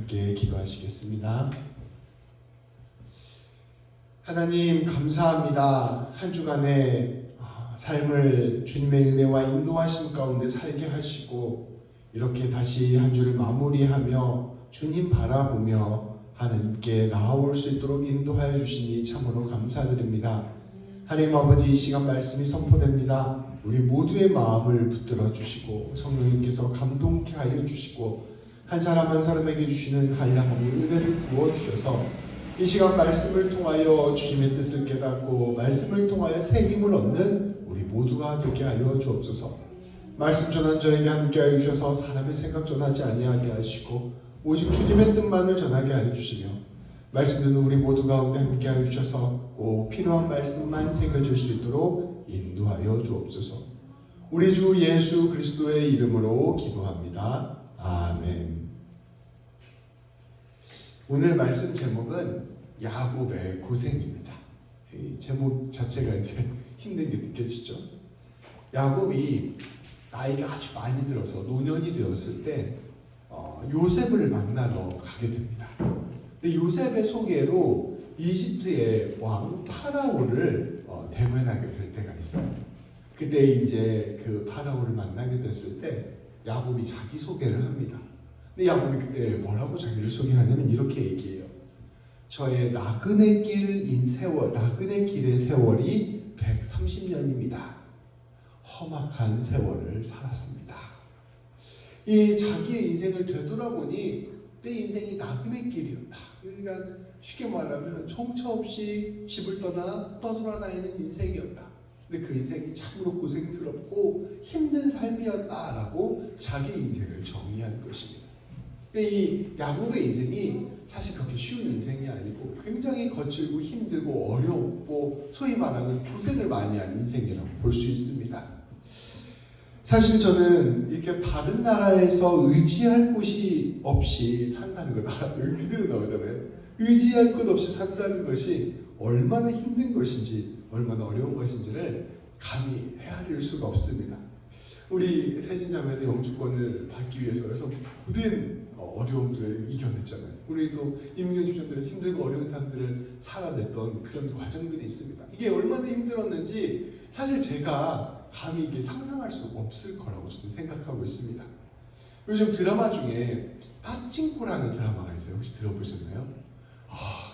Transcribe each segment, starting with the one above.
함께 기도하시겠습니다. 하나님 감사합니다. 한 주간의 삶을 주님의 은혜와 인도하심 가운데 살게 하시고 이렇게 다시 한 주를 마무리하며 주님 바라보며 하나님께 나아올 수 있도록 인도하여 주시니 참으로 감사드립니다. 하나님 아버지, 이 시간 말씀이 선포됩니다. 우리 모두의 마음을 붙들어 주시고 성령님께서 감동케 하여 주시고 한 사람 한 사람에게 주시는 한량없는 은혜를 부어 주셔서 이 시간 말씀을 통하여 주님의 뜻을 깨닫고 말씀을 통하여 새 힘을 얻는 우리 모두가 되게 하여 주옵소서. 말씀 전한 저에게 함께 하여 주셔서 사람의 생각 전하지 아니하게 하시고 오직 주님의 뜻만을 전하게 하여 주시며 말씀 듣는 우리 모두 가운데 함께 하여 주셔서 꼭 필요한 말씀만 새겨질 수 있도록 인도하여 주옵소서. 우리 주 예수 그리스도의 이름으로 기도합니다. 아멘. 오늘 말씀 제목은 야곱의 고생입니다. 이 제목 자체가 이제 힘든 게 느껴지죠. 야곱이 나이가 아주 많이 들어서 노년이 되었을 때 요셉을 만나러 가게 됩니다. 근데 요셉의 소개로 이집트의 왕 파라오를 대면하게 될 때가 있어요. 그때 이제 그 파라오를 만나게 됐을 때 야곱이 자기 소개를 합니다. 근데 야곱이 그때 뭐라고 자기를 소개하냐면 이렇게 얘기해요. 저의 나그네 길의 세월이 130년입니다. 험악한 세월을 살았습니다. 이 자기의 인생을 되돌아보니 내 인생이 나그네 길이었다. 그러니까 쉽게 말하면 정처 없이 집을 떠나 떠돌아다니는 인생이었다. 근데 그 인생이 참으로 고생스럽고 힘든 삶이었다라고 자기 인생을 정의한 것입니다. 이 야곱의 인생이 사실 그렇게 쉬운 인생이 아니고 굉장히 거칠고 힘들고 어렵고 소위 말하는 고생을 많이 한 인생이라고 볼 수 있습니다. 사실 저는 이렇게 다른 나라에서 의지할 곳이 없이 산다는 거다. 여기 그대로 나오잖아요. 의지할 곳 없이 산다는 것이 얼마나 힘든 것인지 얼마나 어려운 것인지를 감히 헤아릴 수가 없습니다. 우리 세진자매도 영주권을 받기 위해서 그래서 모든 어려움들을 이겨냈잖아요. 우리도 임금주전들 힘들고 어려운 삶들을 살아냈던 그런 과정들이 있습니다. 이게 얼마나 힘들었는지 사실 제가 감히 이게 상상할 수 없을 거라고 저는 생각하고 있습니다. 요즘 드라마 중에 빠찡코라는 드라마가 있어요. 혹시 들어보셨나요?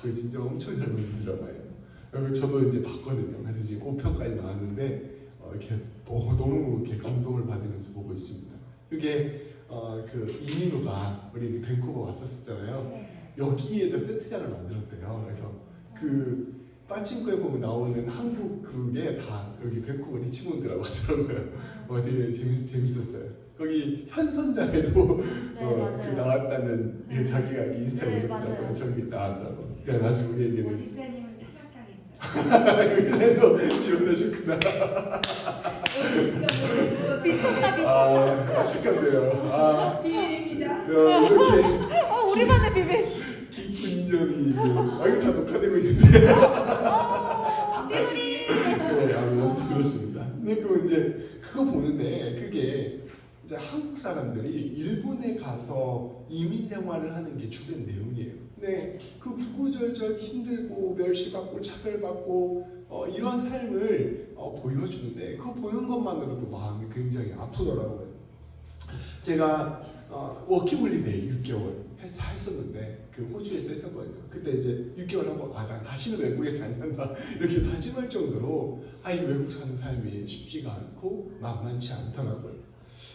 그게 진짜 엄청 잘 보는 드라마예요. 저도 이제 봤거든요. 그래서 지금 5편까지 나왔는데 이렇게 너무 이렇게 감동을 받으면서 보고 있습니다. 그게 그 이민호가 우리 밴쿠버 왔었잖아요. 여기에다 세트장을 만들었대요. 그래서 그 빠찡코에 보면 나오는 한국 그게 다 여기 밴쿠버 리치몬드라고 하더라고요. 되게 재밌었어요. 거기 현선자에도 그 나왔다는 자기가 인스타에 올렸더라고요. 저기 나왔다고. 그러니까 나중에 우리에게는 집사님은 타락당했어요. 여기서도 지원하셨구나. 미쳤다. 축하드려요. 비밀입니다. 이렇게 우리만의 비밀. 깊은 인연이 이거 다 녹화되고 있는데. 네, 아무튼 그렇습니다. 근데 그 이제 그거 보는데 그게 이제 한국 사람들이 일본에 가서 이민 생활을 하는 게 주된 내용이에요. 근데 그 구구절절 힘들고 멸시받고 차별받고 이런 삶을 보여주는데 그거 보는 것만으로도 마음이 굉장히 아프더라고요. 제가 워킹홀리데이 6개월 했었는데 그 호주에서 했었거든요. 그때 이제 6개월 하고 난 다시는 외국에서 안 산다 이렇게 다짐할 정도로 이 외국 사는 삶이 쉽지가 않고 만만치 않더라고요.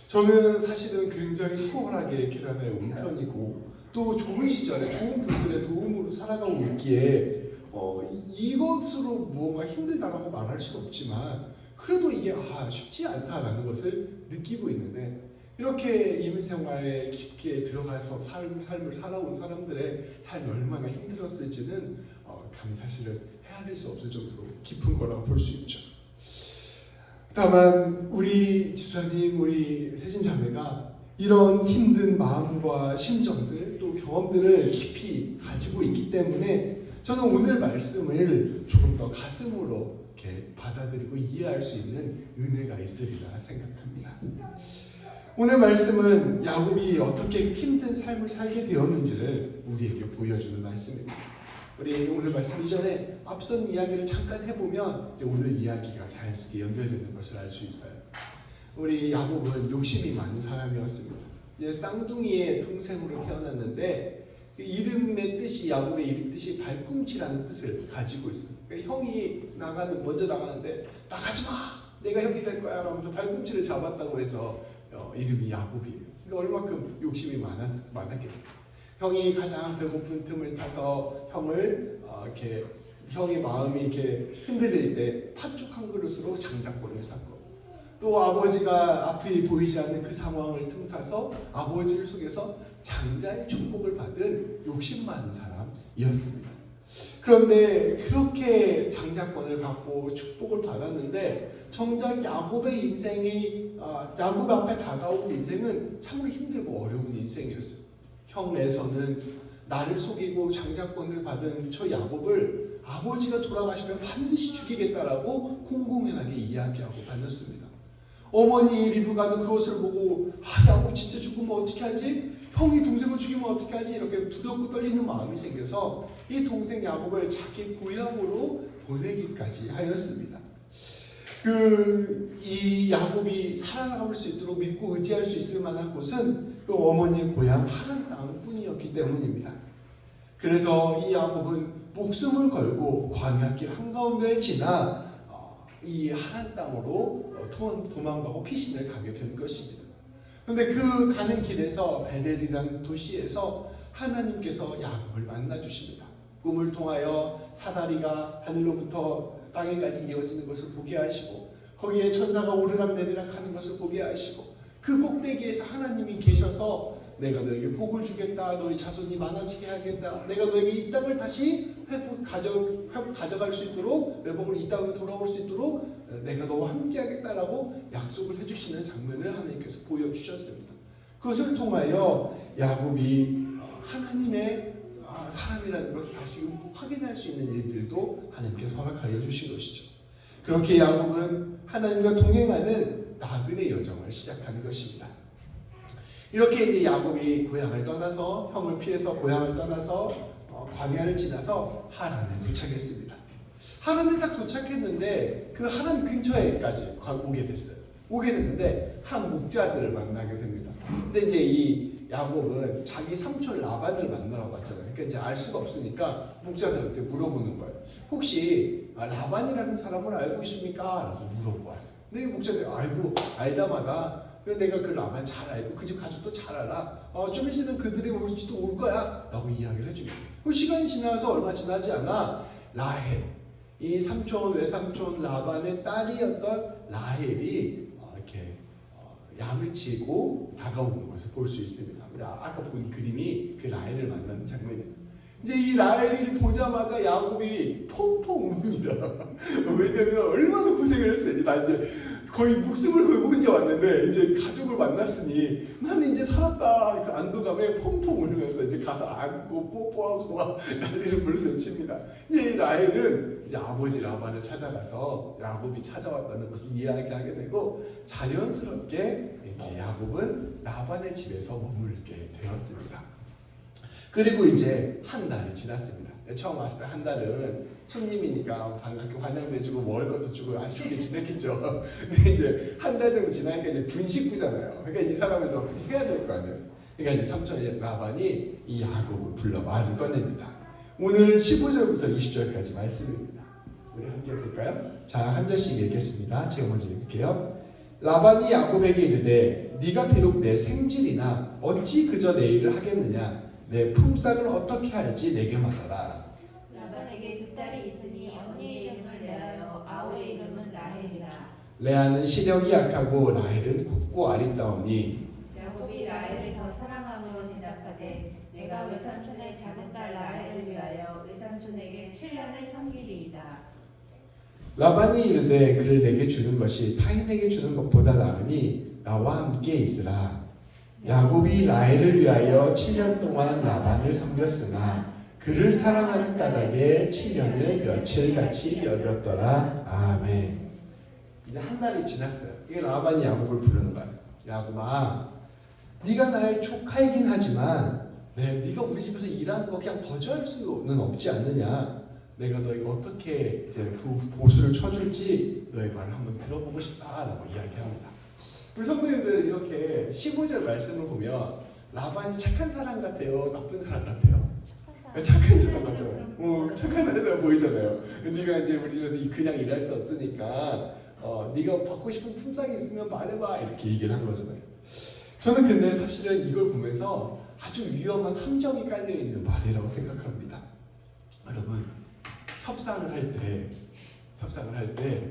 저는 사실은 굉장히 수월하게 캐나다에 온 편이고 또 좋은 시절에 좋은 분들의 도움으로 살아가고 있기에 이것으로 무언가 힘들다라고 말할 수는 없지만 그래도 이게 쉽지 않다라는 것을 느끼고 있는데 이렇게 이민생활에 깊게 들어가서 삶을 살아온 사람들의 삶이 얼마나 힘들었을지는 감히 사실은 헤아릴 수 없을 정도로 깊은 거라고 볼 수 있죠. 다만 우리 집사님, 우리 세진자매가 이런 힘든 마음과 심정들 또 경험들을 깊이 가지고 있기 때문에 저는 오늘 말씀을 조금 더 가슴으로 이렇게 받아들이고 이해할 수 있는 은혜가 있으리라 생각합니다. 오늘 말씀은 야곱이 어떻게 힘든 삶을 살게 되었는지를 우리에게 보여주는 말씀입니다. 우리 오늘 말씀 이전에 앞선 이야기를 잠깐 해보면 이제 오늘 이야기가 자연스럽게 연결되는 것을 알 수 있어요. 우리 야곱은 욕심이 많은 사람이었습니다. 이제 쌍둥이의 동생으로 태어났는데 그 이름의 뜻이 야곱의 이름 뜻이 발꿈치라는 뜻을 가지고 있어요. 그러니까 형이 먼저 나가는데 나가지 마, 내가 형이 될 거야 라면서 발꿈치를 잡았다고 해서 이름이 야곱이에요. 그러니까 얼마큼 욕심이 많았겠어요. 형이 가장 배고픈 틈을 타서 이렇게 형의 마음이 이렇게 흔들릴 때 팥죽 한 그릇으로 장작권을 샀고, 또 아버지가 앞이 보이지 않는 그 상황을 틈타서 아버지를 속여서 장자의 축복을 받은 욕심 많은 사람이었습니다. 그런데 그렇게 장자권을 받고 축복을 받았는데 정작 야곱의 인생이 야곱 앞에 다가온 인생은 참으로 힘들고 어려운 인생이었어요. 형에서는 나를 속이고 장자권을 받은 저 야곱을 아버지가 돌아가시면 반드시 죽이겠다라고 공공연하게 이야기하고 다녔습니다. 어머니 리브가는 그것을 보고 야곱 진짜 죽으면 어떻게 하지? 형이 동생을 죽이면 어떻게 하지? 이렇게 두렵고 떨리는 마음이 생겨서 이 동생 야곱을 자기 고향으로 보내기까지 하였습니다. 이 야곱이 살아남을 수 있도록 믿고 의지할 수 있을 만한 곳은 그 어머니의 고향 하란 땅뿐이었기 때문입니다. 그래서 이 야곱은 목숨을 걸고 광야길 한가운데를 지나 이 하란 땅으로 도망가고 피신을 가게 된 것입니다. 그런데 그 가는 길에서 베델이라는 도시에서 하나님께서 야곱을 만나 주십니다. 꿈을 통하여 사다리가 하늘로부터 땅에까지 이어지는 것을 보게 하시고, 거기에 천사가 오르락내리락 하는 것을 보게 하시고, 그 꼭대기에서 하나님이 계셔서 내가 너에게 복을 주겠다, 너희 자손이 많아지게 하겠다, 내가 너에게 이 땅을 다시 가져갈 수 있도록, 회복을 이 땅으로 돌아올 수 있도록 내가 너와 함께 하겠다라고 약속을 해주시는 장면을 하나님께서 보여주셨습니다. 그것을 통하여 야곱이 하나님의 사람이라는 것을 다시금 확인할 수 있는 일들도 하나님께서 허락하여 주신 것이죠. 그렇게 야곱은 하나님과 동행하는 나그네 여정을 시작하는 것입니다. 이렇게 이제 야곱이 고향을 떠나서, 형을 피해서 고향을 떠나서 광야를 지나서 하란에 도착했습니다. 하란에 딱 도착했는데 그 하란 근처에까지 오게 됐어요. 오게 됐는데 한 목자들을 만나게 됩니다. 근데 이제 이 야곱은 자기 삼촌 라반을 만나러 갔잖아요. 그러니까 이제 알 수가 없으니까 목자들한테 물어보는 거예요. 혹시 라반이라는 사람을 알고 있습니까? 라고 물어보았어요. 근데 이 목자들이 알다마다 내가 그 라반 잘 알고 그 집 가족도 잘 알아. 좀 있으면 그들이 올지도 올 거야. 라고 이야기를 해줍니다. 그 시간이 지나서 얼마 지나지 않아 라헬, 이 삼촌 외삼촌 라반의 딸이었던 라헬이 이렇게 양을 치고 다가오는 것을 볼 수 있습니다. 우리 아까 본 그림이 그 라헬을 만나는 장면입니다. 이제 이 라헬을 보자마자 야곱이 펑펑 웁니다. 왜냐면 얼마나 고생을 했어요. 나 이제 거의 목숨을 걸고 혼자 왔는데 이제 가족을 만났으니 나는 이제 살았다. 그 안도감에 펑펑 울면서 이제 가서 안고 뽀뽀하고 막 난리를 벌써 칩니다. 이제 이 라헬은 이제 아버지 라반을 찾아가서 야곱이 찾아왔다는 것을 이야기하게 되고, 자연스럽게 이제 야곱은 라반의 집에서 머물게 되었습니다. 그리고 이제 한 달이 지났습니다. 처음 왔을 때 한 달은 손님이니까 반갑게 환영도 해주고 먹을 것도 주고 아주 좋게 지냈겠죠. 근데 이제 한 달 정도 지나니까 이제 분식부잖아요. 그러니까 이 사람을 좀 어떻게 해야 될 거 아니에요. 그러니까 이제 삼촌 라반이 이 야곱을 불러 말을 꺼냅니다. 오늘 15절부터 20절까지 말씀입니다. 우리 함께 볼까요? 자, 한 절씩 읽겠습니다. 제가 먼저 읽을게요. 라반이 야곱에게 이르되 네가 비록 내 생질이나 어찌 그저 내 일을 하겠느냐, 내 품삯을 어떻게 할지 내게 말하라. 라반에게 두 딸이 있으니 언니의 이름을 레아요, 아우의 이름은 라헬이라. 레아는 시력이 약하고 라헬은 곱고 아리따우니 야곱이 라헬을 더 사랑함으로 대답하되 내가 외삼촌의 작은 딸 라헬을 위하여 외삼촌에게 7년을 섬기리이다. 라반이 이르되 그를 내게 주는 것이 타인에게 주는 것보다 나으니 나와 함께 있으라. 야곱이 라헬을 위하여 7년 동안 라반을 섬겼으나 그를 사랑하는 까닭에 7년을 며칠같이 여겼더라. 아멘. 이제 한 달이 지났어요. 이게 라반이 야곱을 부르는 거예요. 야곱아, 네가 나의 조카이긴 하지만 네가 우리 집에서 일하는 거 그냥 거절할 수는 없지 않느냐. 내가 너희가 어떻게 이제 보수를 쳐줄지 너희 말을 한번 들어보고 싶다라고 이야기합니다. 우리 성도님들 이렇게 15절 말씀을 보면 라반이 착한 사람 같아요? 나쁜 사람 같아요? 착한 사람 같잖아요. 착한 사람 보이잖아요. 네가 이제 우리 집에서 그냥 일할 수 없으니까 네가 받고 싶은 품삯이 있으면 말해봐 이렇게 얘기를 한 거잖아요. 저는 근데 사실은 이걸 보면서 아주 위험한 함정이 깔려있는 말이라고 생각합니다. 여러분, 협상을 할 때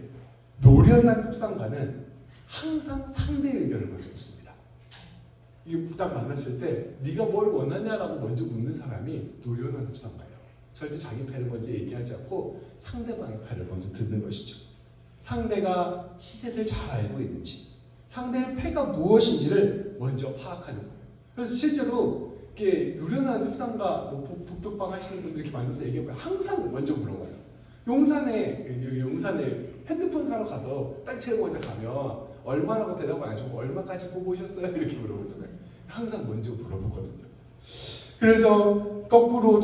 노련한 협상가는 항상 상대 의견을 먼저 묻습니다. 이게 딱 만났을 때 네가 뭘 원하냐라고 먼저 묻는 사람이 노련한 협상가예요. 절대 자기 패를 먼저 얘기하지 않고 상대방의 패를 먼저 듣는 것이죠. 상대가 시세를 잘 알고 있는지, 상대의 패가 무엇인지를 먼저 파악하는 거예요. 그래서 실제로 이렇게 노련한 협상가, 복덕방 하시는 분들 이렇게 만나서 얘기해보면 항상 먼저 물어봐요. 용산에 핸드폰 사러 가도 딱 제일 먼저 가면 얼마라고 대답 안 해주고 얼마까지 보고 오셨어요? 이렇게 물어보잖아요. 항상 먼저 물어보거든요. 그래서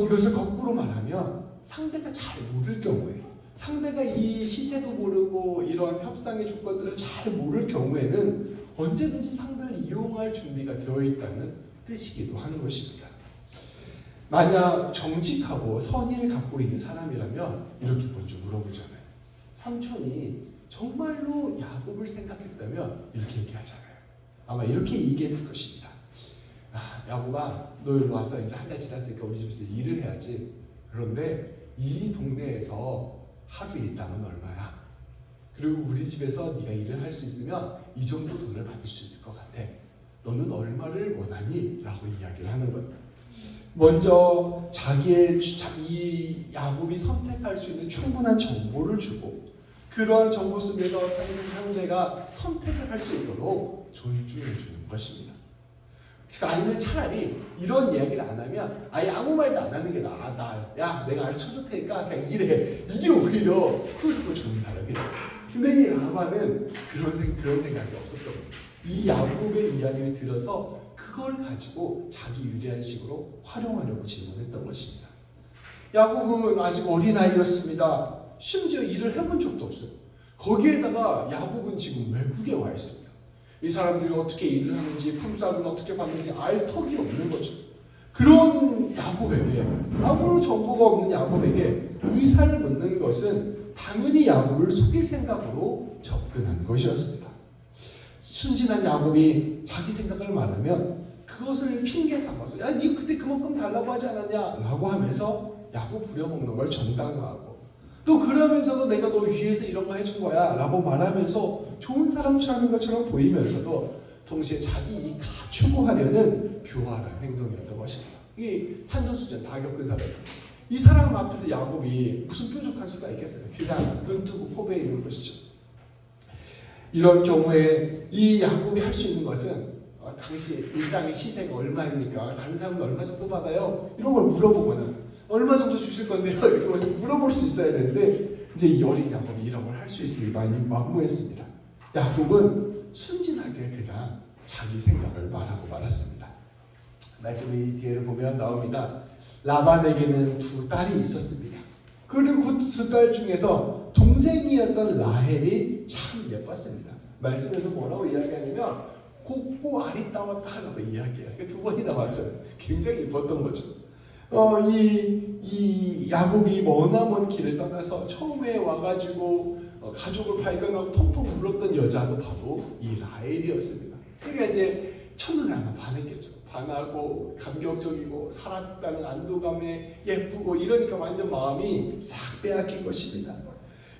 이것을 거꾸로 말하면 상대가 잘 모를 경우에, 상대가 이 시세도 모르고 이런 협상의 조건들을 잘 모를 경우에는 언제든지 상대를 이용할 준비가 되어 있다는 뜻이기도 하는 것입니다. 만약 정직하고 선의를 갖고 있는 사람이라면 이렇게 먼저 물어보잖아요. 삼촌이 정말로 야곱을 생각했다면 이렇게 얘기하잖아요. 아마 이렇게 얘기했을 것입니다. 야곱아, 너 여기 와서 이제 한 달 지났으니까 우리 집에서 일을 해야지. 그런데 이 동네에서 하루 일당은 얼마야? 그리고 우리 집에서 네가 일을 할 수 있으면 이 정도 돈을 받을 수 있을 것 같아. 너는 얼마를 원하니? 라고 이야기를 하는 거예요. 먼저 이 야곱이 선택할 수 있는 충분한 정보를 주고 그러한 정보 속에서 상대가 선택을 할 수 있도록 존중해 주는 것입니다. 아니면 차라리 이런 이야기를 안 하면 아예 아무 말도 안 하는 게 나아. 야, 내가 알아서 쳐줄 테니까 그냥 일해. 이게 오히려 크고 좋은 사람이에요. 근데 이 라반은 그런 생각이 없었던 거예요. 이 야곱의 이야기를 들어서 그걸 가지고 자기 유리한 식으로 활용하려고 질문했던 것입니다. 야곱은 아직 어린아이였습니다. 심지어 일을 해본 적도 없어요. 거기에다가 야곱은 지금 외국에 와 있습니다. 이 사람들이 어떻게 일을 하는지, 품삯은 어떻게 받는지 알 턱이 없는 거죠. 그런 야곱에게, 아무런 정보가 없는 야곱에게 의사를 묻는 것은 당연히 야곱을 속일 생각으로 접근한 것이었습니다. 순진한 야곱이 자기 생각을 말하면 그것을 핑계 삼아서 야, 니 그때 그만큼 달라고 하지 않았냐? 라고 하면서 야곱 부려먹는 걸 정당화하고 또 그러면서도 내가 너 위해서 이런 거 해준 거야 라고 말하면서 좋은 사람처럼 것처럼 보이면서도 동시에 자기 이익 다 추구하려는 교활한 행동이었던 것입니다. 이게 산전수전 다 겪은 사람이에요. 이 사람 앞에서 야곱이 무슨 뾰족한 수가 있겠어요? 그냥 눈 뜨고 포배해 있는 것이죠. 이런 경우에 이 야곱이 할 수 있는 것은 당시 일당의 시세가 얼마입니까? 다른 사람은 얼마 정도 받아요? 이런 걸 물어보거나 얼마 정도 주실 건데요? 이렇게 물어볼 수 있어야 되는데 이제 이 어린 야곱이 이런 걸 할 수 있으니 많이 만무했습니다. 야곱은 순진하게 그냥 자기 생각을 말하고 말았습니다. 말씀이 뒤에를 보면 나옵니다. 라반에게는 두 딸이 있었습니다. 그리고 그 두 딸 중에서 동생이었던 라헬이 참 예뻤습니다. 말씀에서 뭐라고 이야기하냐면 곱고 아리따웠다라고 이야기해요. 두 번이 나왔잖아요. 굉장히 예뻤던 거죠. 이 야곱이 머나먼 길을 떠나서 처음에 와가지고 가족을 발견하고 펑펑 울었던 여자도 바로 이 라헬이었습니다. 그러니까 이제 첫눈에 아마 반했겠죠. 반하고 감격적이고 살았다는 안도감에 예쁘고 이러니까 완전 마음이 싹 빼앗긴 것입니다.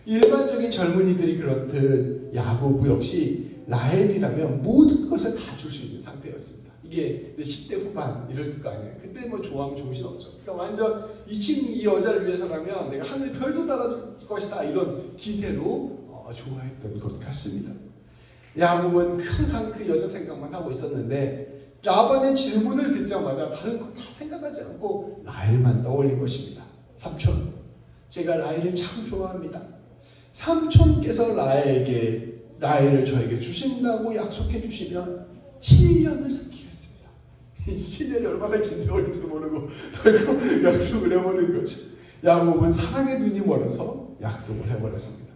일반적인 젊은이들이 그렇듯 야곱 역시 라헬이라면 모든 것을 다 줄 수 있는 상태였습니다. 이게 10대 후반 이랬을 거 아니에요. 그때 뭐 좋아하면 정신 없죠. 그러니까 완전 이 여자를 위해서라면 내가 하늘 별도 달아줄 것이다 이런 기세로 좋아했던 것 같습니다. 야곱은 항상 그 여자 생각만 하고 있었는데 라반의 질문을 듣자마자 다른 거 다 생각하지 않고 라헬만 떠올린 것입니다. 삼촌, 제가 라헬을 참 좋아합니다. 삼촌께서 라헬을 저에게 주신다고 약속해 주시면 7년을 섬기겠습니다. 이 7년이 얼마나 긴 세월인지도 모르고 결국 약속을 해버린 거죠. 야곱은 사랑의 눈이 멀어서 약속을 해버렸습니다.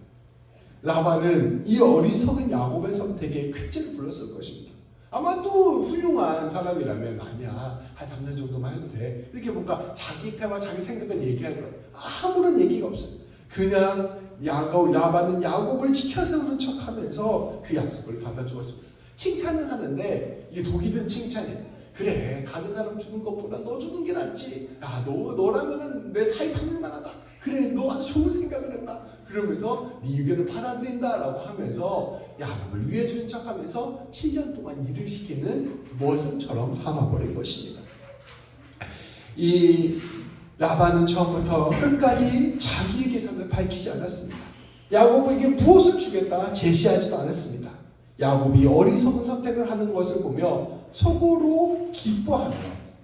라반은 이 어리석은 야곱의 선택에 쾌재를 불렀을 것입니다. 아마 또 훌륭한 사람이라면 아니야 한 3년 정도만 해도 돼 이렇게 뭔가 자기 패와 자기 생각을 얘기할 것 아무런 얘기가 없어요. 그냥 라반은 야곱을 지켜세우는 척하면서 그 약속을 받아주었습니다. 칭찬은 하는데 이게 독이 든 칭찬이에요. 그래 다른 사람 주는 것보다 너 주는 게 낫지. 야 너라면은 내 사이 3일만 하다. 그래 너 아주 좋은 생각을 했다. 그러면서 네 의견을 받아들인다라고 하면서 야곱을 위해주는 척하면서 7년 동안 일을 시키는 머슴처럼 삼아버린 것입니다. 이 라반은 처음부터 끝까지 자기의 계산을 밝히지 않았습니다. 야곱에게 무엇을 주겠다 제시하지도 않았습니다. 야곱이 어리석은 선택을 하는 것을 보며 속으로 기뻐하며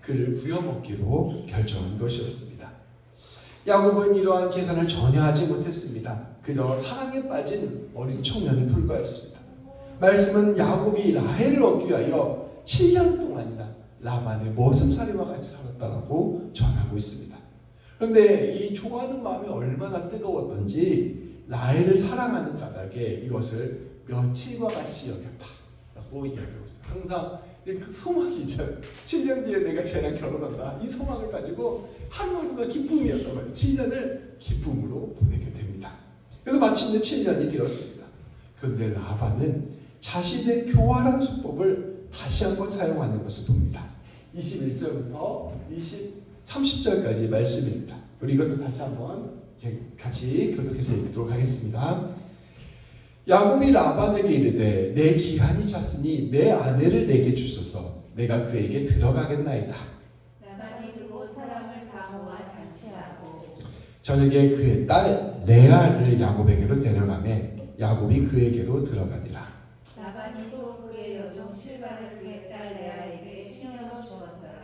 그를 부려먹기로 결정한 것이었습니다. 야곱은 이러한 계산을 전혀 하지 못했습니다. 그저 사랑에 빠진 어린 청년에 불과했습니다. 말씀은 야곱이 라헬을 얻기 위하여 7년 동안이나 라반의 머슴살이와 같이 살았다라고 전하고 있습니다. 그런데 이 좋아하는 마음이 얼마나 뜨거웠던지 라헬을 사랑하는 까닭에 이것을 며칠과 같이 여겼다라고 이야기하고 있습니다. 항상 그 소망이 있잖아요. 7년 뒤에 내가 쟤랑 결혼한다. 이 소망을 가지고 하루하루가 기쁨이었단 말이에요. 7년을 기쁨으로 보내게 됩니다. 그래서 마침내 7년이 되었습니다. 그런데 라반은 자신의 교활한 수법을 다시 한번 사용하는 것을 봅니다. 21절부터 30절까지 말씀입니다. 우리 이것도 다시 한번 같이 교독해서 읽도록 하겠습니다. 야곱이 라반에게 이르되 내 기한이 찼으니 내 아내를 내게 주소서. 내가 그에게 들어가겠나이다. 라반이 그곳 사람을 다 모아 잔치하고 저녁에 그의 딸 레아를 야곱에게로 데려가매 야곱이 그에게로 들어가니라. 라반이 또 그의 여종 실바를 그의 딸 레아에게 시녀로 주었더라.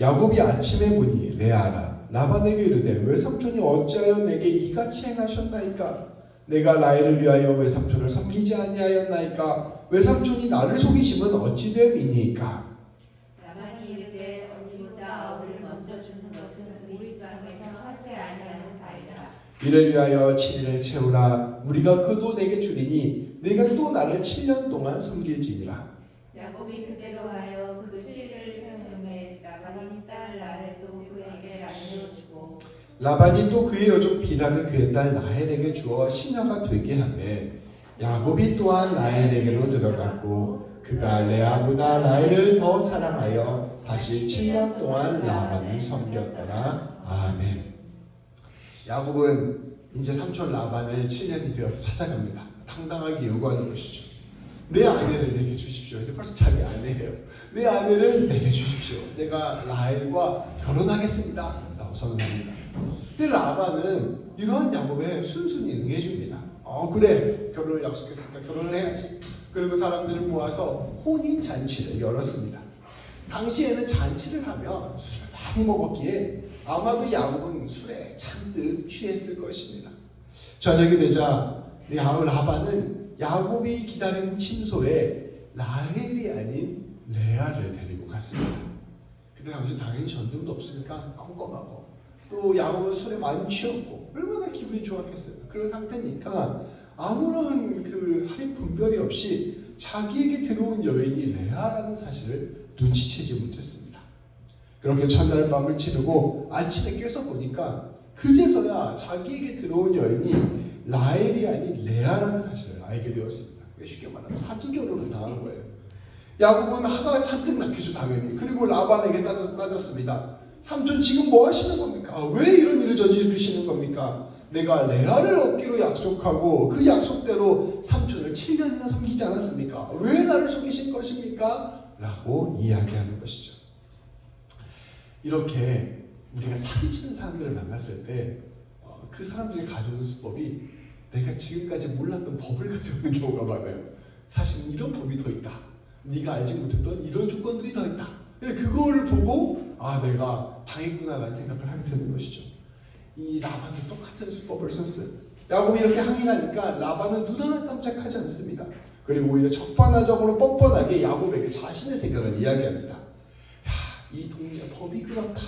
야곱이 아침에 보니 레아라 라반에게 이르되 외삼촌이 어찌하여 내게 이같이 행하셨나이까? 내가 라헬을 위하여 외삼촌을 섬기지 아니하였나이까? 외삼촌이 나를 속이심은 어찌 됨이니까? 라반이 이르되 언니보다 아우를 먼저 주는 것은 우리 집안에서 하지 아니하는 바이다. 이를 위하여 7일을 채우라. 우리가 그도 내게 주리니 네가 또 나를 7년 동안 섬길지니라. 야곱이 그대로 하여 그 7일을 채우매 라반이 딸 라헬도 그에게 아내로 주고 라반이 또 그의 여종 비라를 그의 딸 라헬에게 주어 시녀가 되게 하매 야곱이 또한 라헬에게로 들어갔고 그가 레아보다 라헬을 더 사랑하여 다시 7년 동안 라반을 섬겼더라. 아멘. 야곱은 이제 삼촌 라반을 7년이 되어서 찾아갑니다. 당당하게 요구하는 것이죠. 내 아내를 내게 주십시오. 이제 벌써 자기 아내예요. 내 아내를 내게 주십시오. 내가 라헬과 결혼하겠습니다. 라고 선언합니다. 근데 라반은 이러한 야곱에 순순히 응해줍니다. 그래 결혼을 약속했으니까 결혼을 해야지. 그리고 사람들을 모아서 혼인 잔치를 열었습니다. 당시에는 잔치를 하면 술을 많이 먹었기에 아마도 야곱은 술에 잔뜩 취했을 것입니다. 저녁이 되자 라반은 야곱이 기다리는 침소에 라헬이 아닌 레아를 데리고 갔습니다. 그때 당시 당연히 전등도 없으니까 껌껌하고 또 야곱은 술에 많이 취했고 얼마나 기분이 좋았겠어요. 그런 상태니까 아무런 그 살인 분별이 없이 자기에게 들어온 여인이 레아라는 사실을 눈치채지 못했습니다. 그렇게 첫날 밤을 치르고 아침에 깨서 보니까 그제서야 자기에게 들어온 여인이 라헬이 아닌 레아라는 사실을 알게 되었습니다. 쉽게 말하면 사기 결혼을 당한 거예요. 야곱은 화가 잔뜩 났겠죠 당연히. 그리고 라반에게 따졌습니다. 삼촌 지금 뭐 하시는 겁니까? 왜 이런 일을 저지르시는 겁니까? 내가 레아를 얻기로 약속하고 그 약속대로 삼촌을 7년이나 섬기지 않았습니까? 왜 나를 속이신 것입니까? 라고 이야기하는 것이죠. 이렇게 우리가 사기치는 사람들을 만났을 때 그 사람들이 가져오는 수법이 내가 지금까지 몰랐던 법을 가져오는 경우가 많아요. 사실 이런 법이 더 있다. 네가 알지 못했던 이런 조건들이 더 있다. 그거를 보고 내가 당했구나라는 생각을 하게 되는 것이죠. 이 라반도 똑같은 수법을 썼어요. 야곱이 이렇게 항의하니까 라반은 눈 하나 깜짝하지 않습니다. 그리고 오히려 적반하장으로 뻔뻔하게 야곱에게 자신의 생각을 이야기합니다. 야, 이 동네 법이 그렇다.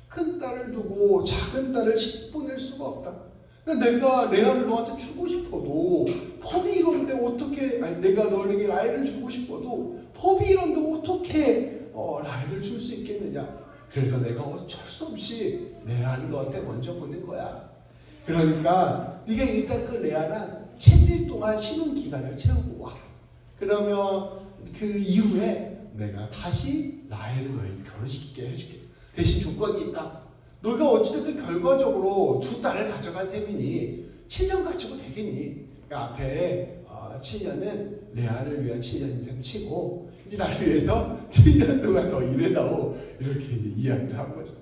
큰 딸을 두고 작은 딸을 보낼 수가 없다. 그러니까 내가 레아를 너한테 주고 싶어도 법이 이런데 어떻게, 아니, 내가 너에게 라헬을 주고 싶어도 법이 이런데 어떻게 라헬을 줄 수 있겠느냐. 그래서 내가 어쩔 수 없이 레아를 너한테 먼저 보낸 거야. 그러니까 네가 일단 그 레아랑 7일 동안 쉬는 기간을 채우고 와. 그러면 그 이후에 내가 다시 라헬을 너에게 결혼시키게 해줄게. 대신 조건이 있다. 너가 어찌됐든 결과적으로 두 딸을 가져간 셈이니 7년 가지고 되겠니? 그러니까 앞에 7년은 레아를 위한 7년 인생 치고 이제 나를 위해서 7년 동안 더 일해다오. 이렇게 이제 이야기를 한 거죠.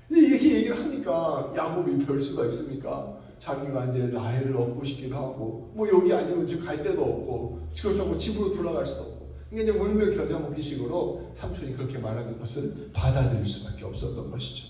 근데 이렇게 얘기를 하니까 야곱이 별 수가 있습니까? 자기가 이제 라헬을 얻고 싶기도 하고 뭐 여기 아니면 지금 갈 데도 없고 그렇다고 집으로 돌아갈 수도 없고 그러니까 이제 울며 겨자 먹기 식으로 삼촌이 그렇게 말하는 것을 받아들일 수밖에 없었던 것이죠.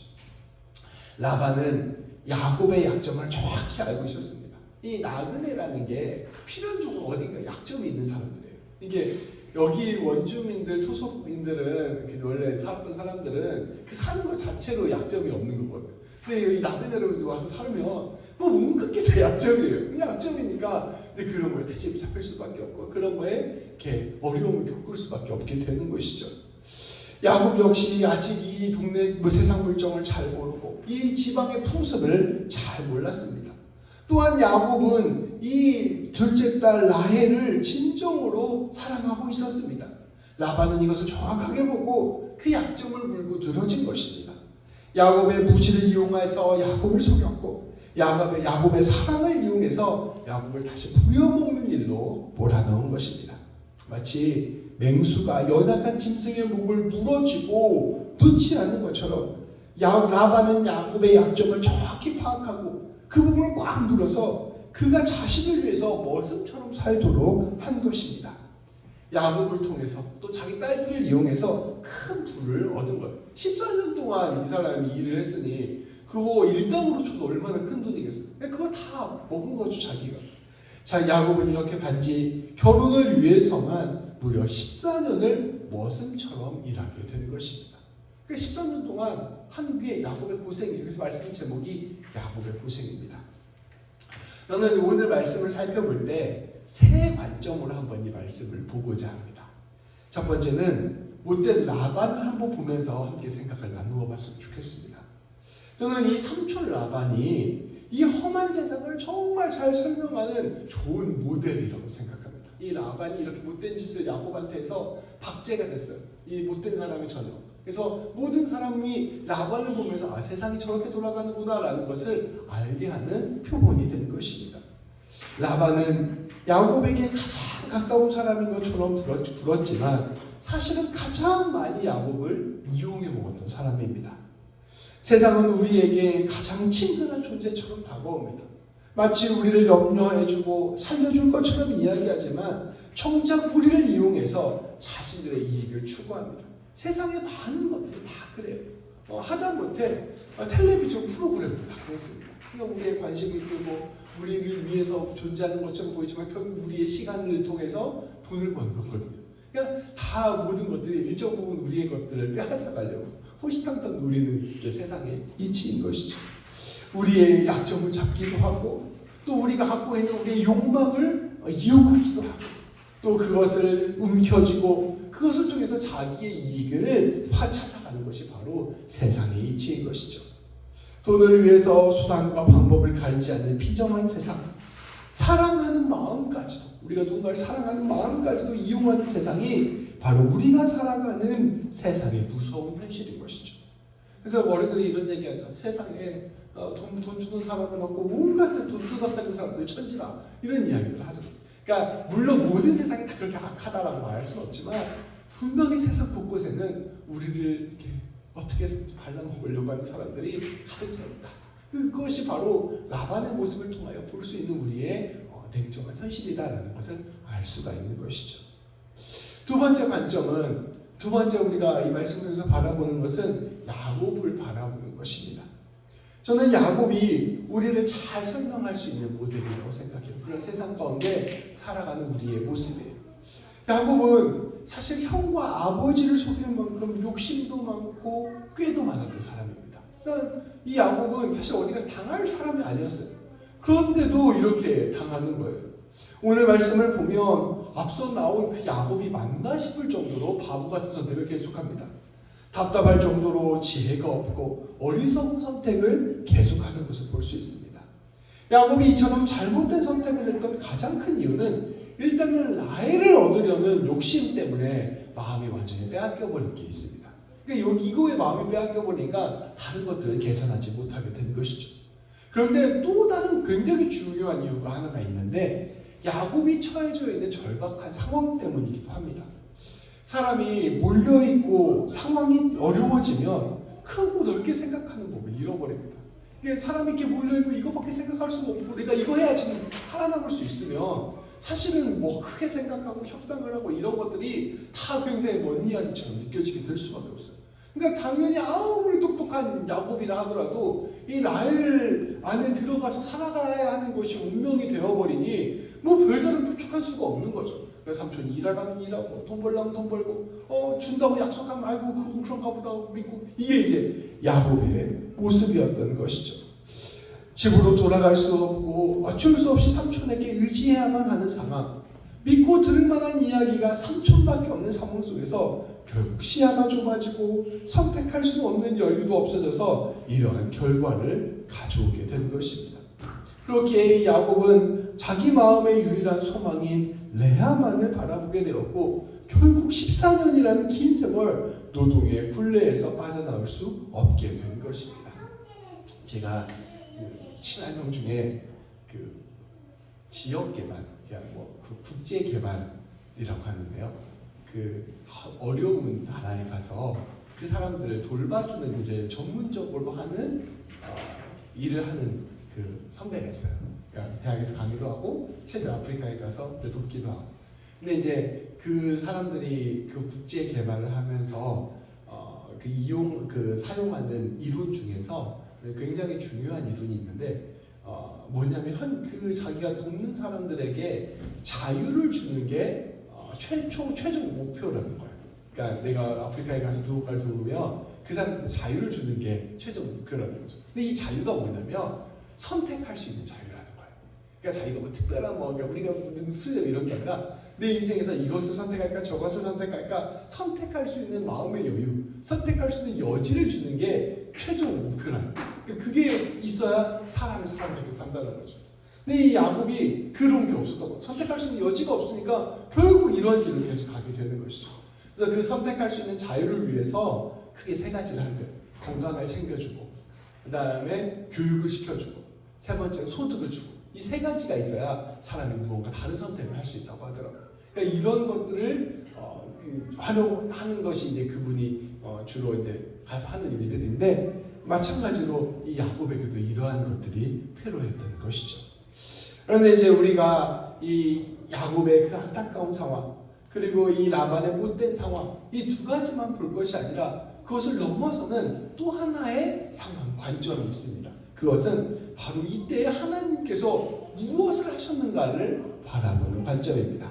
라반은 야곱의 약점을 정확히 알고 있었습니다. 이 나그네라는 게 필연적으로 어딘가 약점이 있는 사람들이에요. 이게 여기 원주민들, 토속민들은 원래 살았던 사람들은 그 사는 것 자체로 약점이 없는 거거든요. 근데 여기 나그네로 와서 살면 뭐 온갖 게 다 약점이에요. 약점이니까 근데 그런 거에 트집이 잡힐 수밖에 없고 그런 거에 이렇게 어려움을 겪을 수밖에 없게 되는 것이죠. 야곱 역시 아직 이 동네 세상 물정을 잘 모르고 이 지방의 풍습을 잘 몰랐습니다. 또한 야곱은 이 둘째 딸 라헬을 진정으로 사랑하고 있었습니다. 라반은 이것을 정확하게 보고 그 약점을 물고 늘어진 것입니다. 야곱의 무지를 이용해서 야곱을 속였고 야곱의 사랑을 이용해서 야곱을 다시 부려먹는 일로 몰아넣은 것입니다. 마치 맹수가 연약한 짐승의 목을 물어쥐고 놓지 않는 것처럼 라반은 야곱의 약점을 정확히 파악하고 그 부분을 꽉 눌러서 그가 자신을 위해서 머슴처럼 살도록 한 것입니다. 야곱을 통해서 또 자기 딸들을 이용해서 큰 부를 얻은 거예요. 14년 동안 이 사람이 일을 했으니 그거 일당으로 쳐도 얼마나 큰 돈이겠어요. 그거 다 먹은 거죠, 자기가. 자, 야곱은 이렇게 단지 결혼을 위해서만 무려 14년을 머슴처럼 일하게 된 것입니다. 그 14년 동안 한국의 야곱의 고생이에요. 그래서 말씀 제목이 야곱의 고생입니다. 저는 오늘 말씀을 살펴볼 때 세 관점으로 한번 이 말씀을 보고자 합니다. 첫 번째는 못된 라반을 한번 보면서 함께 생각을 나누어 봤으면 좋겠습니다. 저는 이 삼촌 라반이 이 험한 세상을 정말 잘 설명하는 좋은 모델이라고 생각합니다. 이 라반이 이렇게 못된 짓을 야곱한테 해서 박제가 됐어요. 이 못된 사람의 저녁. 그래서 모든 사람이 라반을 보면서 아, 세상이 저렇게 돌아가는구나 라는 것을 알게 하는 표본이 된 것입니다. 라반은 야곱에게 가장 가까운 사람인 것처럼 굴었지만 사실은 가장 많이 야곱을 이용해 먹었던 사람입니다. 세상은 우리에게 가장 친근한 존재처럼 다가옵니다. 마치 우리를 염려해주고 살려줄 것처럼 이야기하지만 정작 우리를 이용해서 자신들의 이익을 추구합니다. 세상의 많은 것들이 다 그래요. 하다못해 텔레비전 프로그램도 다 그렇습니다. 그러니까 우리의 관심을 끌고 우리를 위해서 존재하는 것처럼 보이지만 결국 우리의 시간을 통해서 돈을 버는 거거든요. 그러니까 다 모든 것들이 일정 부분 우리의 것들을 빼앗아 가려고 호시탐탐 노리는 게 세상의 이치인 것이죠. 우리의 약점을 잡기도 하고 또 우리가 갖고 있는 우리의 욕망을 이용하기도 하고 또 그것을 움켜쥐고 그것을 통해서 자기의 이익을 찾아가는 것이 바로 세상의 이치인 것이죠. 돈을 위해서 수단과 방법을 가리지 않는 비정한 세상, 사랑하는 마음까지도 우리가 누군가를 사랑하는 마음까지도 이용하는 세상이 바로 우리가 살아가는 세상의 무서운 현실인 것이죠. 그래서 어른들이 이런 얘기하죠. 세상에 돈 주는 사람은 없고 온갖 돈 뜯어가는 사람들 천지다 이런 이야기를 하죠. 그러니까 물론 모든 세상이 다 그렇게 악하다라고 말할 수는 없지만 분명히 세상 곳곳에는 우리를 이렇게 어떻게 발라먹으려고 하는 사람들이 가득 차 있다. 그것이 바로 라반의 모습을 통하여 볼 수 있는 우리의 냉정한 현실이다라는 것을 알 수가 있는 것이죠. 두 번째 관점은 두 번째 우리가 이 말씀에서 바라보는 것은 야곱을 바라보는 것입니다. 저는 야곱이 우리를 잘 설명할 수 있는 모델이라고 생각해요. 그런 세상 가운데 살아가는 우리의 모습이에요. 야곱은 사실 형과 아버지를 속일 만큼 욕심도 많고 꾀도 많았던 사람입니다. 그러니까 이 야곱은 사실 어디 가서 당할 사람이 아니었어요. 그런데도 이렇게 당하는 거예요. 오늘 말씀을 보면 앞서 나온 그 야곱이 맞나 싶을 정도로 바보 같은 선택을 계속합니다. 답답할 정도로 지혜가 없고 어리석은 선택을 계속하는 것을 볼 수 있습니다. 야곱이 이처럼 잘못된 선택을 했던 가장 큰 이유는 일단은 라헬을 얻으려는 욕심 때문에 마음이 완전히 빼앗겨버린 게 있습니다. 그러니까 이거에 마음이 빼앗겨버리니까 다른 것들을 계산하지 못하게 된 것이죠. 그런데 또 다른 굉장히 중요한 이유가 하나가 있는데 야곱이 처해져 있는 절박한 상황 때문이기도 합니다. 사람이 몰려있고 상황이 어려워지면 크고 넓게 생각하는 법을 잃어버립니다. 이게 사람이 이렇게 몰려있고 이거밖에 생각할 수가 없고 내가 이거 해야지 살아남을 수 있으면 사실은 뭐 크게 생각하고 협상을 하고 이런 것들이 다 굉장히 먼 이야기처럼 느껴지게 될 수밖에 없어요. 그러니까 당연히 아무리 똑똑한 야곱이라 하더라도 이 라헬 안에 들어가서 살아가야 하는 것이 운명이 되어버리니 뭐 별다른 부족할 수가 없는 거죠. 그래서 삼촌이 일하라면 일하고 돈 벌려면 돈 벌고 준다고 약속하면 아이고 그건 그런가 보다 믿고 이게 이제 야곱의 모습이었던 것이죠. 집으로 돌아갈 수 없고 어쩔 수 없이 삼촌에게 의지해야만 하는 상황, 믿고 들을 만한 이야기가 삼촌밖에 없는 상황 속에서 결국 시야가 좁아지고 선택할 수 없는 여유도 없어져서 이러한 결과를 가져오게 된 것입니다. 그렇게 야곱은 자기 마음의 유일한 소망인 레아만을 바라보게 되었고 결국 14년이라는 긴 세월 노동의 굴레에서 빠져나올 수 없게 된 것입니다. 제가 친한 형 중에 그 지역 개발, 그냥 그 국제 개발이라고 하는데요. 그 어려운 나라에 가서 그 사람들을 돌봐주는 일을 전문적으로 하는 일을 하는 그 선배가 있어요. 그러니까 대학에서 강의도 하고 실제 아프리카에 가서 돕기도 하고. 근데 이제 그 사람들이 그 국제 개발을 하면서 그 사용하는 이론 중에서 굉장히 중요한 이론이 있는데 뭐냐면 그 자기가 돕는 사람들에게 자유를 주는 게 최종 목표라는 거예요. 그러니까 내가 아프리카에 가서 누군가를 도우면 그 사람들한테 자유를 주는 게 최종 목표라는 거죠. 근데 이 자유가 뭐냐면 선택할 수 있는 자유라는 거예요. 그러니까 자기가 뭐 특별한 그러니까 우리가 무슨 수련 이런 게 아니라 내 인생에서 이것을 선택할까 저것을 선택할까 선택할 수 있는 마음의 여유, 선택할 수 있는 여지를 주는 게 최종 목표라는 거예요. 그게 있어야 사람이 사람답게 산다는 거죠. 근데 이 야곱이 그런 게 없었던 거예요. 선택할 수 있는 여지가 없으니까 결국 이런 길을 계속 가게 되는 것이죠. 그래서 그 선택할 수 있는 자유를 위해서 크게 세 가지를 하는 거예요. 건강을 챙겨주고, 그 다음에 교육을 시켜주고, 세 번째는 소득을 주고. 이 세 가지가 있어야 사람이 무언가 다른 선택을 할 수 있다고 하더라고요. 그러니까 이런 것들을 활용하는 것이 이제 그분이 주로 이제 가서 하는 일들인데 마찬가지로 이 야곱에게도 이러한 것들이 필요했던 것이죠. 그런데 이제 우리가 이 야곱의 그 안타까운 상황 그리고 이 라반의 못된 상황 이 두 가지만 볼 것이 아니라 그것을 넘어서는 또 하나의 상황 관점이 있습니다. 그것은 바로 이때 하나님께서 무엇을 하셨는가를 바라보는 관점입니다.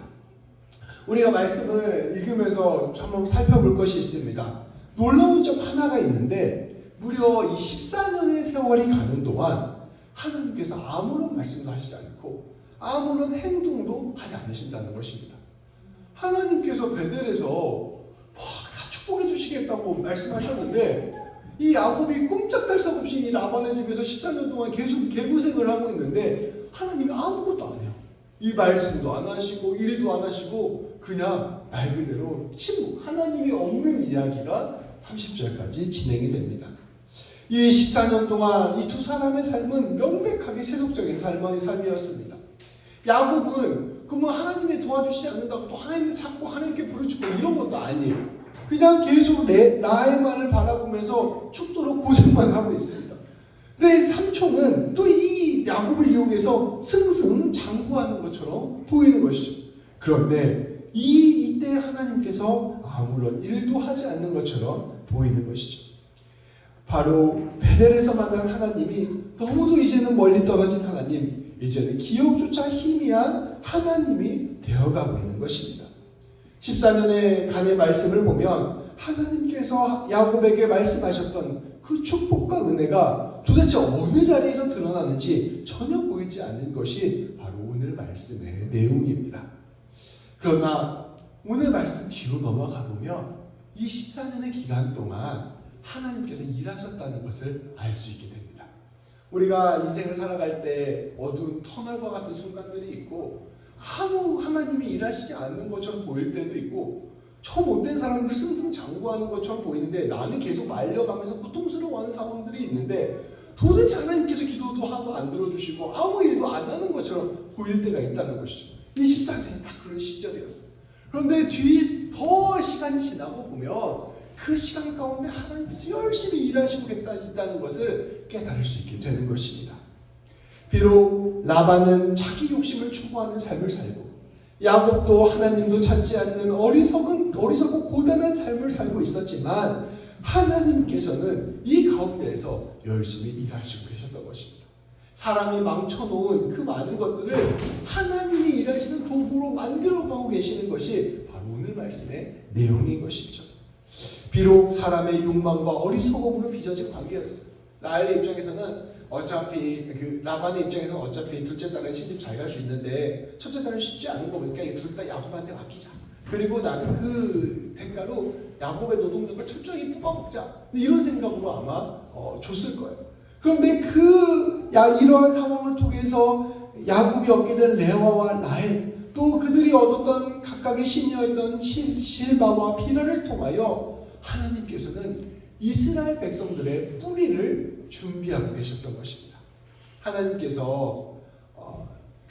우리가 말씀을 읽으면서 한번 살펴볼 것이 있습니다. 놀라운 점 하나가 있는데 무려 이 14년의 세월이 가는 동안 하나님께서 아무런 말씀도 하시지 않고 아무런 행동도 하지 않으신다는 것입니다. 하나님께서 베델에서 다 축복해 주시겠다고 말씀하셨는데 이 야곱이 꼼짝달싹 없이 이 라반의 집에서 14년 동안 계속 개고생을 하고 있는데 하나님이 아무것도 안 해요. 이 말씀도 안 하시고 일도 안 하시고 그냥 말 그대로 침묵, 하나님이 없는 이야기가 30절까지 진행이 됩니다. 이 14년 동안 이 두 사람의 삶은 명백하게 세속적인 삶이었습니다. 야곱은 그러면 하나님이 도와주시지 않는다고 또 하나님을 찾고 하나님께 부르짖고 이런 것도 아니에요. 그냥 계속 나의 말을 바라보면서 죽도록 고생만 하고 있습니다. 근데 삼촌은 또 이 야곱을 이용해서 승승장구하는 것처럼 보이는 것이죠. 그런데 이때 하나님께서 아무런 일도 하지 않는 것처럼 보이는 것이죠. 바로 베델에서 만난 하나님이 너무도 이제는 멀리 떨어진 하나님, 이제는 기억조차 희미한 하나님이 되어가고 있는 것입니다. 14년의 간의 말씀을 보면 하나님께서 야곱에게 말씀하셨던 그 축복과 은혜가 도대체 어느 자리에서 드러나는지 전혀 보이지 않는 것이 바로 오늘 말씀의 내용입니다. 그러나 오늘 말씀 뒤로 넘어가 보면 이 14년의 기간 동안 하나님께서 일하셨다는 것을 알 수 있게 됩니다. 우리가 인생을 살아갈 때 어두운 터널과 같은 순간들이 있고 아무 하나님이 일하시지 않는 것처럼 보일 때도 있고 저 못된 사람들 승승장구하는 것처럼 보이는데 나는 계속 말려가면서 고통스러워하는 상황들이 있는데 도대체 하나님께서 기도도 하나도 안 들어주시고 아무 일도 안 하는 것처럼 보일 때가 있다는 것이죠. 이 14년이 딱 그런 시절이었어요. 그런데 더 시간이 지나고 보면 그 시간 가운데 하나님께서 열심히 일하시고 있다는 것을 깨달을 수 있게 되는 것입니다. 비록 라반은 자기 욕심을 추구하는 삶을 살고 야곱도 하나님도 찾지 않는 어리석고 고단한 삶을 살고 있었지만 하나님께서는 이 가운데에서 열심히 일하시고 계셨던 것입니다. 사람이 망쳐놓은 그 많은 것들을 하나님이 일하시는 도구로 만들어가고 계시는 것이 바로 오늘 말씀의 내용인 것이죠. 비록 사람의 욕망과 어리석음으로 빚어진 관계였어요. 라헬의 입장에서는 어차피 라반의 입장에서는 어차피 둘째 딸은 시집 잘 갈 수 있는데 첫째 딸은 쉽지 않은 거 보니까 둘 다 야곱한테 맡기자. 그리고 나는 그 대가로 야곱의 노동력을 철저히 뽑아먹자. 이런 생각으로 아마 줬을 거예요. 그런데 이러한 상황을 통해서 야곱이 얻게 된 레아와 라헬 또 그들이 얻었던 각각의 시녀였던 실바와 비라를 통하여 하나님께서는 이스라엘 백성들의 뿌리를 준비하고 계셨던 것입니다. 하나님께서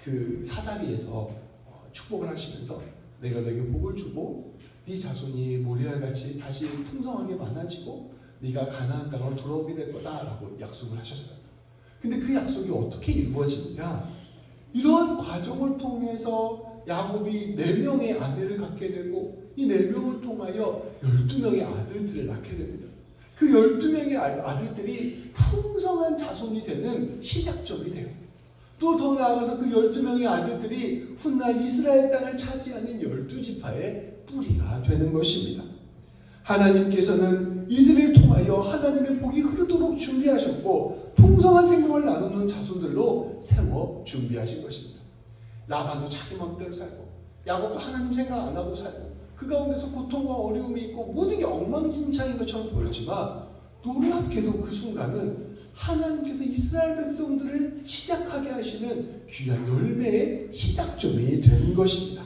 그 사다리에서 축복을 하시면서 내가 너에게 복을 주고 네 자손이 모리알같이 다시 풍성하게 많아지고 네가 가나안 땅으로 돌아오게 될 거다라고 약속을 하셨어요. 근데 그 약속이 어떻게 이루어지느냐? 이러한 과정을 통해서 야곱이 4명의 아내를 갖게 되고 이 4명을 통하여 12명의 아들들을 낳게 됩니다. 그 12명의 아들들이 풍성한 자손이 되는 시작점이 돼요. 또 더 나아가서 그 12명의 아들들이 훗날 이스라엘 땅을 차지하는 12지파의 뿌리가 되는 것입니다. 하나님께서는 이들을 통하여 하나님의 복이 흐르도록 준비하셨고 풍성한 생명을 나누는 자손들로 세워 준비하신 것입니다. 라반도 자기 마음대로 살고 야곱도 하나님 생각 안 하고 살고 그 가운데서 고통과 어려움이 있고 모든 게 엉망진창인 것처럼 보였지만 놀랍게도 그 순간은 하나님께서 이스라엘 백성들을 시작하게 하시는 귀한 열매의 시작점이 되는 것입니다.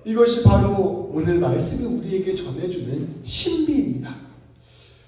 이것이 바로 오늘 말씀이 우리에게 전해주는 신비입니다.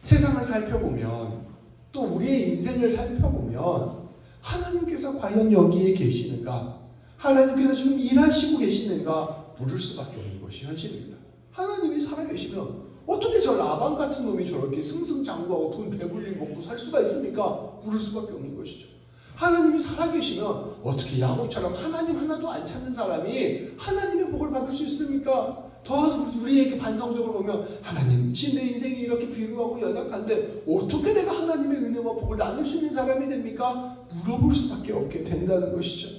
세상을 살펴보면 또 우리의 인생을 살펴보면 하나님께서 과연 여기에 계시는가? 하나님께서 지금 일하시고 계시는가? 물을 수밖에 없는 것이 현실입니다. 하나님이 살아계시면 어떻게 저 라반 같은 놈이 저렇게 승승장구하고 돈 배불리 먹고 살 수가 있습니까? 물을 수밖에 없는 것이죠. 하나님이 살아계시면 어떻게 야곱처럼 하나님 하나도 안 찾는 사람이 하나님의 복을 받을 수 있습니까? 더 우리에게 반성적으로 보면 하나님 지금 내 인생이 이렇게 비루하고 연약한데 어떻게 내가 하나님의 은혜와 복을 나눌 수 있는 사람이 됩니까? 물어볼 수밖에 없게 된다는 것이죠.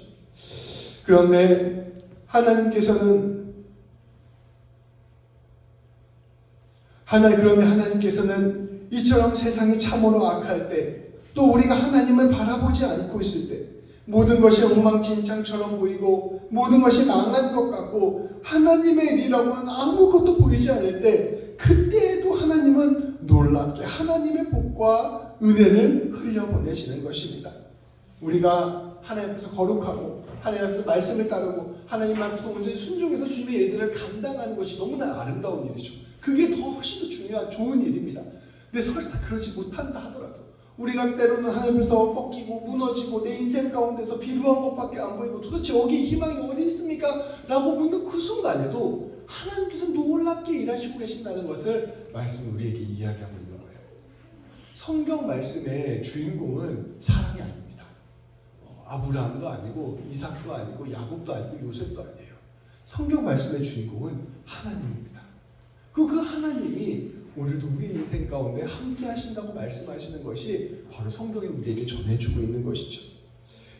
그런데 하나님께서는 이처럼 세상이 참으로 악할 때 또 우리가 하나님을 바라보지 않고 있을 때 모든 것이 엉망진창처럼 보이고 모든 것이 망한 것 같고 하나님의 일이라고는 아무것도 보이지 않을 때 그때에도 하나님은 놀랍게 하나님의 복과 은혜를 흘려보내시는 것입니다. 우리가 하나님 앞에서 거룩하고 하나님 앞에서 말씀을 따르고 하나님 앞에서 온전히 순종해서 주님의 일들을 감당하는 것이 너무나 아름다운 일이죠. 그게 더 훨씬 더 중요한 좋은 일입니다. 근데 설사 그러지 못한다 하더라도 우리가 때로는 하나님께서 꺾이고 무너지고 내 인생 가운데서 비루한 것밖에 안 보이고 도대체 여기 희망이 어디 있습니까? 라고 묻는 그 순간에도 하나님께서 놀랍게 일하시고 계신다는 것을 말씀이 우리에게 이야기하고 있는 거예요. 성경 말씀의 주인공은 사람이 아닙니다. 아브라함도 아니고 이삭도 아니고 야곱도 아니고 요셉도 아니에요. 성경 말씀의 주인공은 하나님입니다. 그 하나님이 오늘도 우리 인생 가운데 함께 하신다고 말씀하시는 것이 바로 성경이 우리에게 전해주고 있는 것이죠.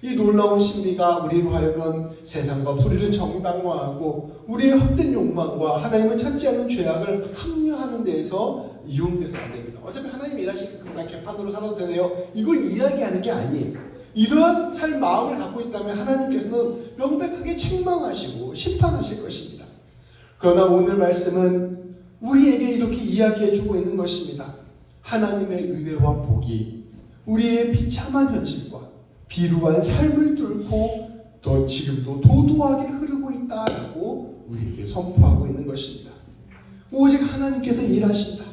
이 놀라운 신비가 우리로 하여금 세상과 불의를 정당화하고 우리의 헛된 욕망과 하나님을 찾지 않는 죄악을 합리화하는 데에서 이용돼서 안 됩니다. 어차피 하나님이 일하시니까 그냥 개판으로 살아도 되네요. 이걸 이야기하는 게 아니에요. 이러한 삶 마음을 갖고 있다면 하나님께서는 명백하게 책망하시고 심판하실 것입니다. 그러나 오늘 말씀은 우리에게 이렇게 이야기해주고 있는 것입니다. 하나님의 은혜와 복이 우리의 비참한 현실과 비루한 삶을 뚫고 또 지금도 도도하게 흐르고 있다라고 우리에게 선포하고 있는 것입니다. 오직 하나님께서 일하신다.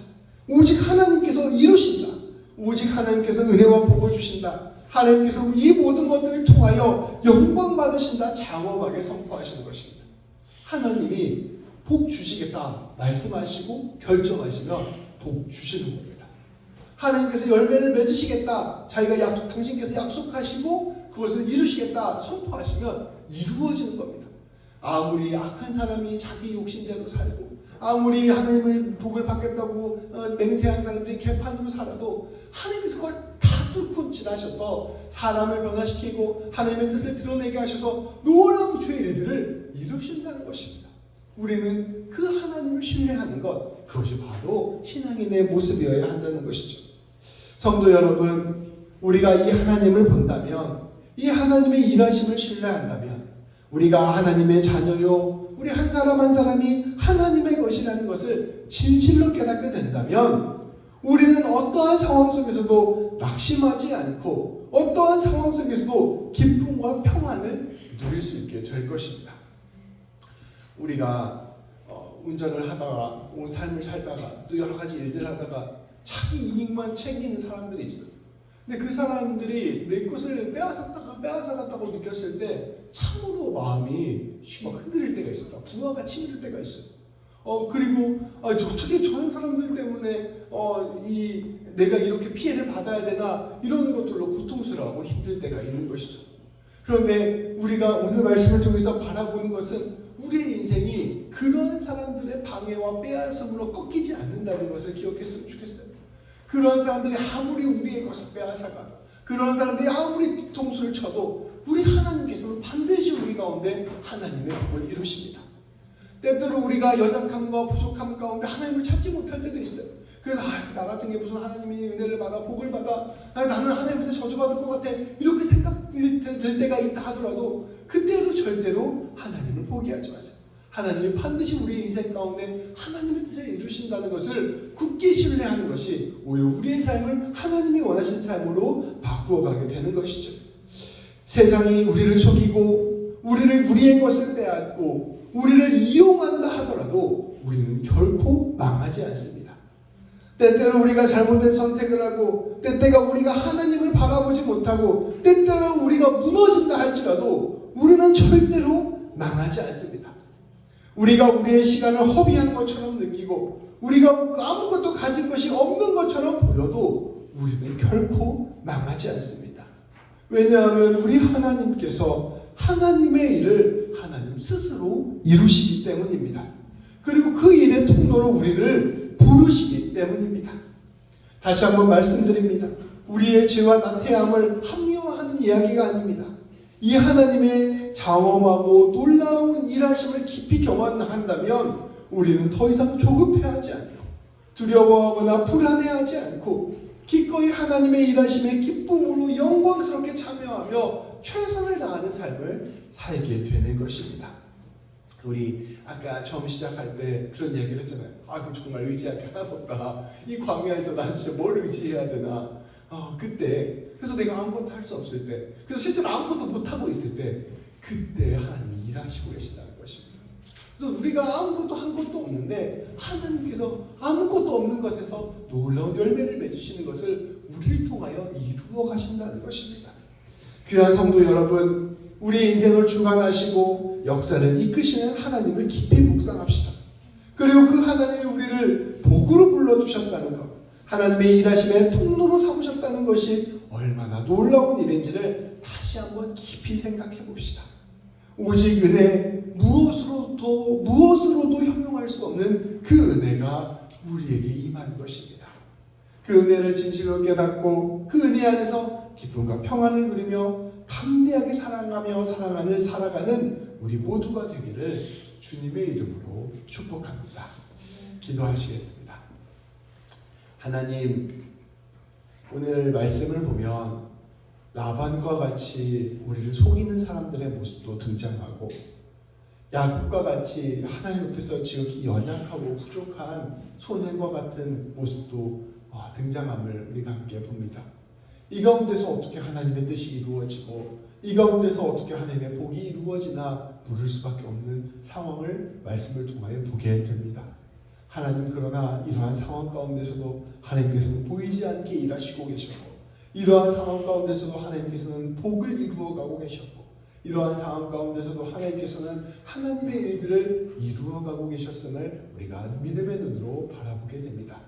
오직 하나님께서 이루신다. 오직 하나님께서 은혜와 복을 주신다. 하나님께서 이 모든 것들을 통하여 영광 받으신다. 장엄하게 선포하시는 것입니다. 하나님이 복 주시겠다 말씀하시고 결정하시면 복 주시는 겁니다. 하나님께서 열매를 맺으시겠다. 당신께서 약속하시고 그것을 이루시겠다 선포하시면 이루어지는 겁니다. 아무리 악한 사람이 자기 욕심대로 살고 아무리 하나님의 복을 받겠다고 맹세한 사람들이 개판으로 살아도 하나님께서 그걸 다 뚫고 지나셔서 사람을 변화시키고 하나님의 뜻을 드러내게 하셔서 놀라운 주의 일들을 이루신다는 것입니다. 우리는 그 하나님을 신뢰하는 것, 그것이 바로 신앙인의 모습이어야 한다는 것이죠. 성도 여러분, 우리가 이 하나님을 본다면, 이 하나님의 일하심을 신뢰한다면, 우리가 하나님의 자녀요, 우리 한 사람 한 사람이 하나님의 것이라는 것을 진실로 깨닫게 된다면, 우리는 어떠한 상황 속에서도 낙심하지 않고, 어떠한 상황 속에서도 기쁨과 평안을 누릴 수 있게 될 것입니다. 우리가 운전을 하다가 삶을 살다가 또 여러 가지 일들을 하다가 자기 이익만 챙기는 사람들이 있어요. 근데 그 사람들이 내 것을 빼앗아갔다고 느꼈을 때 참으로 마음이 막 흔들릴 때가 있어요. 부하가 치밀 때가 있어요. 그리고 어떻게 저런 사람들 때문에 내가 이렇게 피해를 받아야 되나 이런 것들로 고통스러워하고 힘들 때가 있는 것이죠. 그런데 우리가 오늘 말씀을 통해서 바라보는 것은 우리의 인생이 그런 사람들의 방해와 빼앗음으로 꺾이지 않는다는 것을 기억했으면 좋겠어요. 그런 사람들이 아무리 우리의 것을 빼앗아가도 그런 사람들이 아무리 뒤통수를 쳐도 우리 하나님께서는 반드시 우리 가운데 하나님의 복을 이루십니다. 때때로 우리가 연약함과 부족함 가운데 하나님을 찾지 못할 때도 있어요. 그래서 나 같은 게 무슨 하나님이 은혜를 받아 복을 받아 나는 하나님한테 저주받을 것 같아 이렇게 생각될 때가 있다 하더라도 그때도 절대로 하나님을 포기하지 마세요. 하나님이 반드시 우리의 인생 가운데 하나님의 뜻을 이루신다는 것을 굳게 신뢰하는 것이 오히려 우리의 삶을 하나님이 원하시는 삶으로 바꾸어가게 되는 것이죠. 세상이 우리를 속이고 우리의 것을 빼앗고 우리를 이용한다 하더라도 우리는 결코 망하지 않습니다. 때때로 우리가 잘못된 선택을 하고 때때가 우리가 하나님을 바라보지 못하고 때때로 우리가 무너진다 할지라도 우리는 절대로 망하지 않습니다. 우리가 우리의 시간을 허비한 것처럼 느끼고 우리가 아무것도 가진 것이 없는 것처럼 보여도 우리는 결코 망하지 않습니다. 왜냐하면 우리 하나님께서 하나님의 일을 하나님 스스로 이루시기 때문입니다. 그리고 그 일의 통로로 우리를 부르시기 때문입니다. 다시 한번 말씀드립니다. 우리의 죄와 나태함을 합리화하는 이야기가 아닙니다. 이 하나님의 장엄하고 놀라운 일하심을 깊이 경험한다면 우리는 더 이상 조급해하지 않고 두려워하거나 불안해하지 않고 기꺼이 하나님의 일하심에 기쁨으로 영광스럽게 참여하며 최선을 다하는 삶을 살게 되는 것입니다. 우리 아까 처음 시작할 때 그런 얘기를 했잖아요. 정말 의지할 게 하나도 없다. 이 광야에서 난 진짜 뭘 의지해야 되나. 그때 그래서 내가 아무것도 할 수 없을 때 그래서 실제로 아무것도 못하고 있을 때 그때 하나님이 일하시고 계신다는 것입니다. 그래서 우리가 아무것도 한 것도 없는데 하나님께서 아무것도 없는 것에서 놀라운 열매를 맺으시는 것을 우리를 통하여 이루어 가신다는 것입니다. 귀한 성도 여러분, 우리 인생을 주관하시고 역사를 이끄시는 하나님을 깊이 묵상합시다. 그리고 그 하나님이 우리를 복으로 불러주셨다는 것, 하나님의 일하심의 통로로 삼으셨다는 것이 얼마나 놀라운 일인지를 다시 한번 깊이 생각해 봅시다. 오직 은혜, 무엇으로도 형용할 수 없는 그 은혜가 우리에게 임한 것입니다. 그 은혜를 진실로 깨닫고 그 은혜 안에서 기쁨과 평안을 누리며 담대하게 살아가는 우리 모두가 되기를 주님의 이름으로 축복합니다. 기도하시겠습니다. 하나님, 오늘 말씀을 보면 라반과 같이 우리를 속이는 사람들의 모습도 등장하고 야곱과 같이 하나님 앞에서 지극히 연약하고 부족한 소년과 같은 모습도 등장함을 우리가 함께 봅니다. 이 가운데서 어떻게 하나님의 뜻이 이루어지고 이 가운데서 어떻게 하나님의 복이 이루어지나 물을 수밖에 없는 상황을 말씀을 통하여 보게 됩니다. 하나님, 그러나 이러한 상황 가운데서도 하나님께서는 보이지 않게 일하시고 계셨고 이러한 상황 가운데서도 하나님께서는 복을 이루어가고 계셨고 이러한 상황 가운데서도 하나님께서는 하나님의 일들을 이루어가고 계셨음을 우리가 믿음의 눈으로 바라보게 됩니다.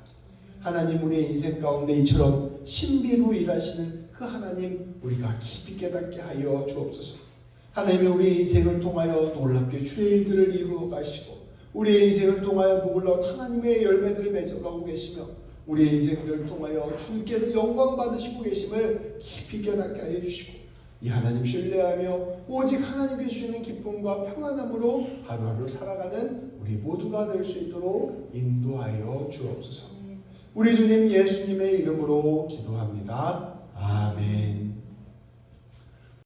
하나님, 우리의 인생 가운데 이처럼 신비로 일하시는 그 하나님, 우리가 깊이 깨닫게 하여 주옵소서. 하나님이 우리의 인생을 통하여 놀랍게 주의 일들을 이루어 가시고 우리의 인생을 통하여 놀라운 하나님의 열매들을 맺어가고 계시며 우리의 인생들을 통하여 주께서 영광 받으시고 계심을 깊이 깨닫게 하여 주시고 이 하나님 신뢰하며 오직 하나님께 주시는 기쁨과 평안함으로 하루하루 살아가는 우리 모두가 될 수 있도록 인도하여 주옵소서. 우리 주님 예수님의 이름으로 기도합니다. 아멘.